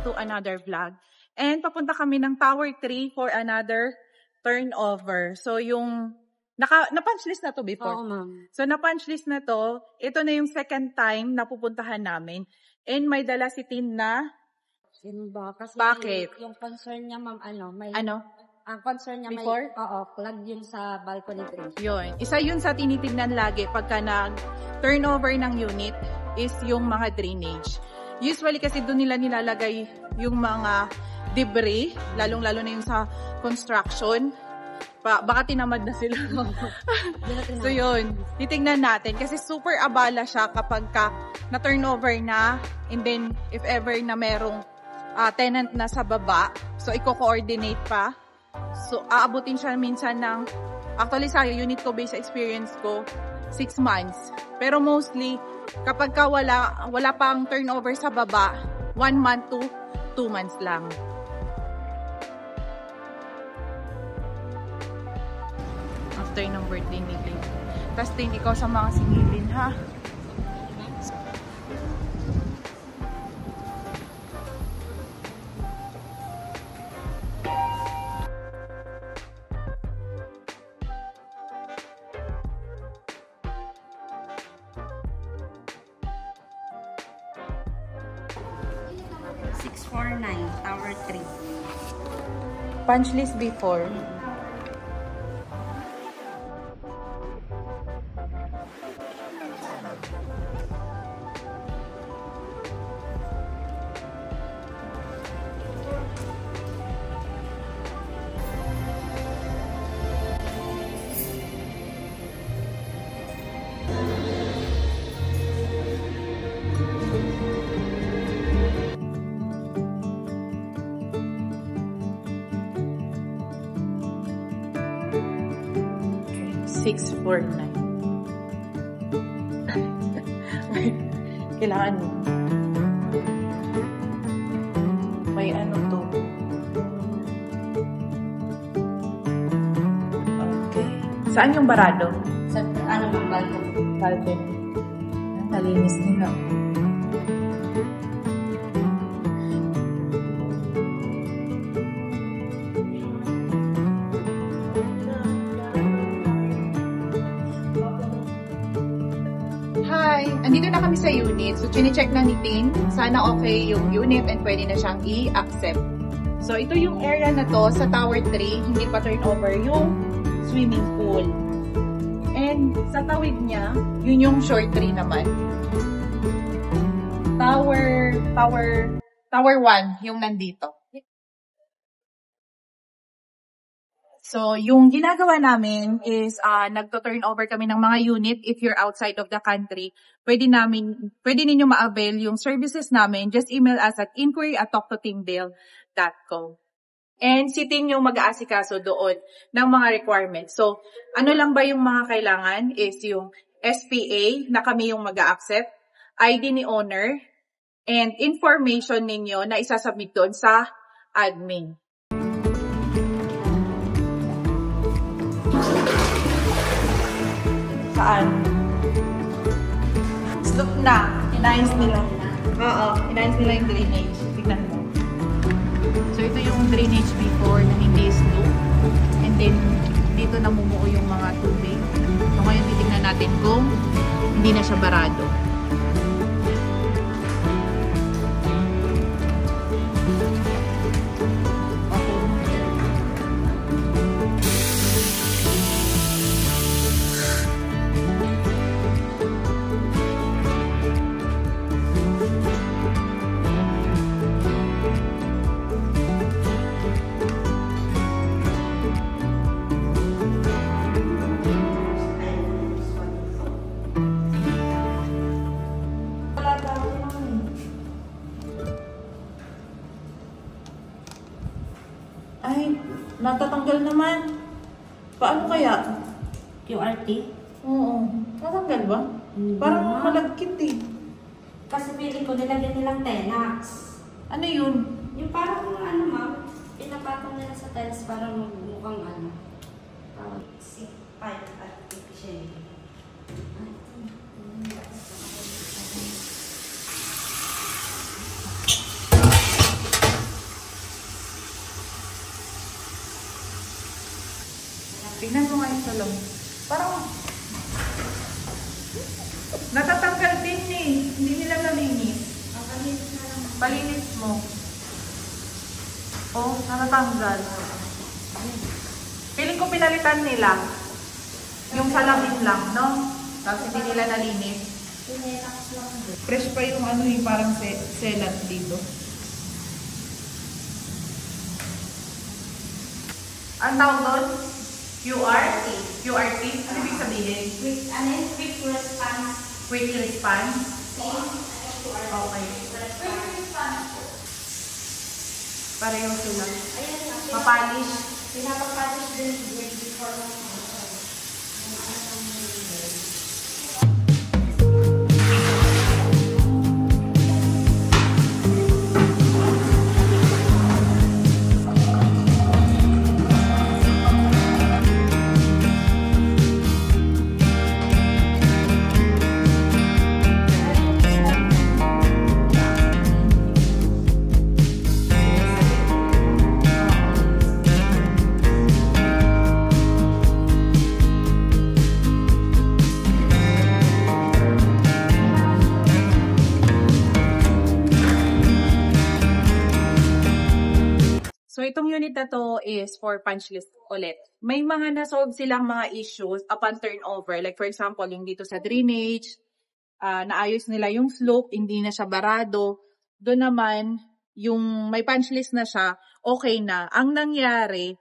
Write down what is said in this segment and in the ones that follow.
back to another vlog. And papunta kami ng Tower 3 for another turnover. So yung, na-punch list na to before? Oo, ma'am. So na-punch list na to, ito na yung second time na pupuntahan namin. And may dala si Tin na, Sino ba? Kasi bakit? yung concern niya, ma'am, may... Ano? Ang concern niya Before? plug yun sa balcony 3. Yun. Isa yun sa tinitignan lagi pagka nag-turnover ng unit is yung mga drainage. Usually kasi doon nila nilalagay yung mga debris, lalong-lalo na yung sa construction. Baka tinamad na sila. So yun, titignan natin. Kasi super abala siya kapag na-turnover na. And then, if ever na merong tenant na sa baba, so i-coordinate pa. So, aabutin siya minsan ng, actually sa unit ko, based sa experience ko, 6 months. Pero mostly, kapag wala pang turnover sa baba, 1 month to 2 months lang. After ng birthday meeting. Tapos din ikaw sa mga singilin, ha? Tower 3. Punch list before. Okay, 649. Kailangan may ano to. Okay. Saan yung barado? Sa mang balcony? Balcony. Nalinis nila. Hi! Andito na kami sa unit. So, chine-check na ni Tin. Sana okay yung unit and pwede na siyang i-accept. So, ito yung area na to sa Tower 3. Hindi pa turnover yung swimming pool. And sa tawid niya, yun yung short 3 naman. Tower 1 yung nandito. So, yung ginagawa namin is nagto-turn over kami ng mga unit. If you're outside of the country, pwede ninyo ma-avail yung services namin. Just email us at inquiry@talktoteamdale.com. And si Ting yung mag-aasikaso doon ng mga requirements. So, ano lang ba yung mga kailangan is yung SPA na kami yung mag-a-accept, ID ni owner, and information ninyo na isasubmit doon sa admin. Saan? Slope na. Inayos nila. Oo, inayos nila yung drainage. Tignan mo. So, ito yung drainage before na hindi slope. And then, dito namumuo yung mga tubig. So, ngayon titignan natin kung hindi na siya barado. Ay, natatanggal naman. Paano kaya? QRT? Oo. Natanggal ba? Parang malagkit eh. Kasi pili ko nilagyan nilang Tenax. Ano yun? Yung parang ma'am, pinapatong nila sa tiles para mukhang pipe at efficient. Tingnan mo nga yung salon. Parang natatanggal din eh. Hindi nila nalinis. Palinis mo. Oh, natatanggal. Feeling ko pinalitan nila. Yung salamin lang, no? Tapos hindi nila nalinis. Fresh pa yung ano yung parang selat dito. Ang tawag doon? QRT? QRT? Ano ibig sabihin? Quick response. Quick response? Okay. Pareho sila. Mapolish. Pinapapolish din before mo. So, itong unit na to is for punch list ulit. May mga na-solve silang mga issues upon turnover. Like for example, yung dito sa drainage, naayos nila yung slope, hindi na siya barado. Doon naman, yung may punch list na siya, okay na. Ang nangyari,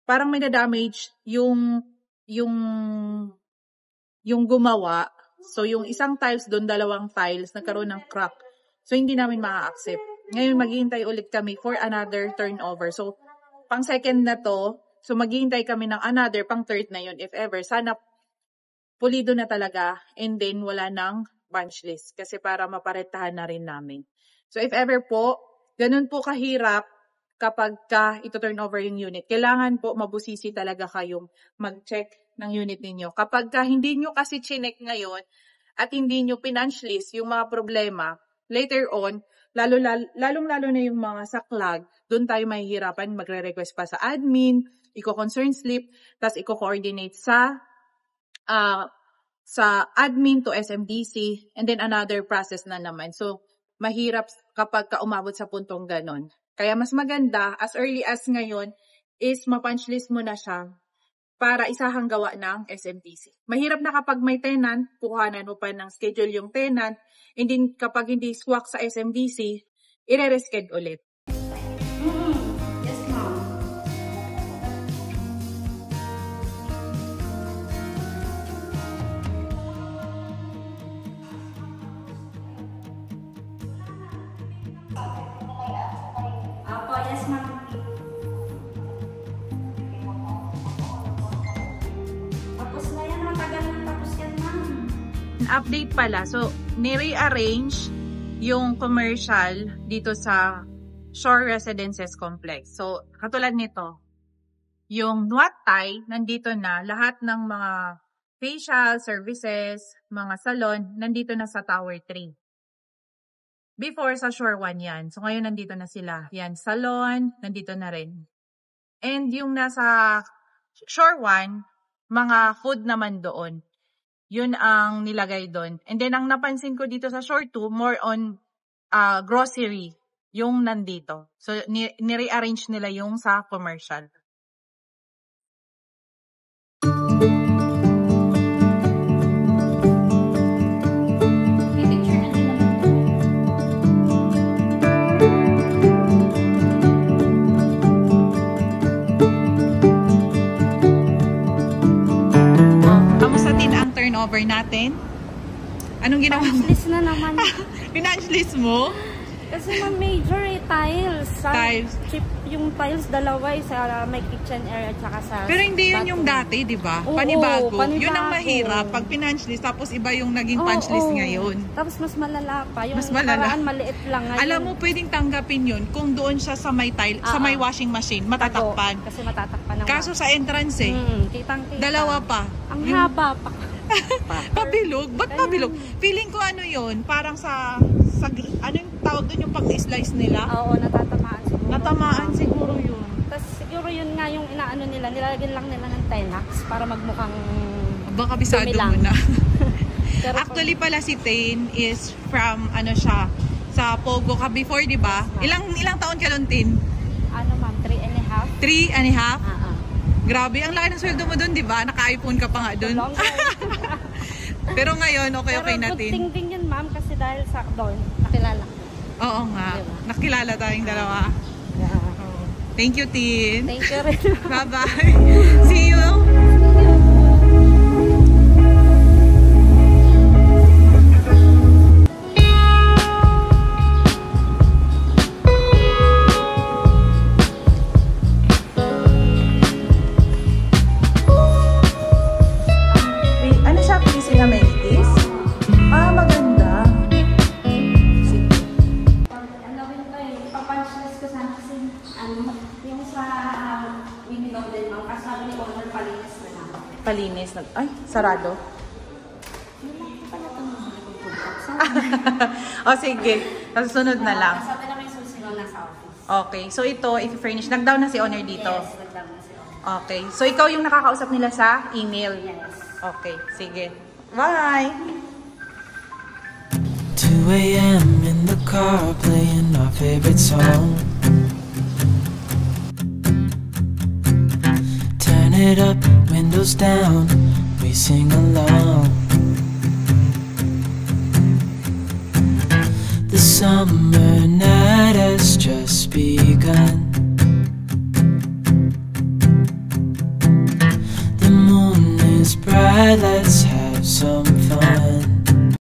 parang may na-damage yung gumawa. So, yung isang tiles doon, 2 tiles, nagkaroon ng crack. So, hindi namin ma-accept. Ngayon, maghihintay ulit kami for another turnover. So, pang second na to, so maghihintay kami ng another, pang third na yun, if ever. Sana pulido na talaga, and then wala ng punch list. Kasi para maparetahan na rin namin. So, if ever po, ganun po kahirap kapag ito turnover yung unit. Kailangan po mabusisi talaga kayong mag-check ng unit ninyo. Kapag hindi nyo kasi chinek ngayon, at hindi nyo pinunch list yung mga problema, later on, lalong-lalo na yung mga saklag, doon tayo mahihirapan, magre-request pa sa admin, i-concern slip, tapos i-coordinate sa admin to SMDC, and then another process na naman. So, mahirap kapag umabot sa puntong ganon. Kaya mas maganda, as early as ngayon, is ma-punch list mo na siya para isahang gawa ng SMDC. Mahirap na kapag may tenant, kuhanan mo pa ng schedule yung tenant, and then kapag hindi swak sa SMDC, i-reschedule ulit. Yes, ma'am. Apo, yes, ma'am. Tapos na yan, matagal na tapos yan, ma'am. Update pala. So, ni-rearrange yung commercial dito sa Shore Residences Complex. So, katulad nito, yung Nuat Thai, nandito na. Lahat ng mga facial services, mga salon, nandito na sa Tower 3. Before, sa Shore 1 yan. So, ngayon nandito na sila. Yan, salon, nandito na rin. And yung nasa Shore 1, mga food naman doon. Yun ang nilagay doon. And then, ang napansin ko dito sa Shore 2, more on grocery, yung nandito. So, ni-rearrange nila yung sa commercial. Kamusta din ang turnover natin? Anong ginawa mo? Punch list na naman. Pinunch list mo? Kasi major tiles. Tiles. Cheap yung tiles, 2 sa may kitchen area at saka sa Pero hindi yun yung dati, di ba? Panibago. Panibago. Yun ang mahirap. Pag pinunch list, tapos iba yung naging punch list ngayon. Tapos mas malala pa. Yung Mas malala. paraan maliit lang ngayon. Alam mo, pwedeng tanggapin yun kung doon siya sa may tile, sa may washing machine, matatakpan. Kasi matatakpan ng Kaso sa entrance eh, kitang-kita. 2 pa. Ang haba pa. Pabilog? Ba't pabilog? Feeling ko ano yun, parang sa ano yung tawag doon yung pag-slice nila? Oo, natatamaan siguro. Natamaan siguro yun. Tapos siguro Pero yun nga yung inaano nila, nilalagyan lang nila ng Tenax para magmukhang Baka bisado dumi lang. mo na. Pero Actually pala si Tin is from ano siya, sa Pogo ka before, di ba? Ilang taon ka doon, Tin? ano ma'am, 3.5? 3.5? Grabe, ang laki ng sweldo mo doon, di ba? Naka-iPhone ka pa nga doon. Pero ngayon, okay na, Pero Tin. good thing din yun ma'am kasi dahil sa doon, nakilala ko. Oo nga. Diba? Nakilala tayong dalawa. Yeah. Thank you, Tin. Thank you rin. Bye-bye. See you. Ano siya? Pleasing amenities? Ah, maganda. Ano rin ko eh, papansilas ko sana kasi yung sa window din ma'am, kasi sabi ni owner palinis na lang. Palinis. Ay, sarado. O sige, susunod na lang. Sabi na may susunod na sa office. Okay, so ito, i-furnish. Nag-down na si owner dito? Yes, nagdami na siya. Okay, so ikaw yung nakakausap nila sa email? Yes. Okay, sige. Bye! 2 a.m. in the car playing our favorite song. Turn it up, windows down, we sing along. The summer night has just begun. The moon is bright, let's have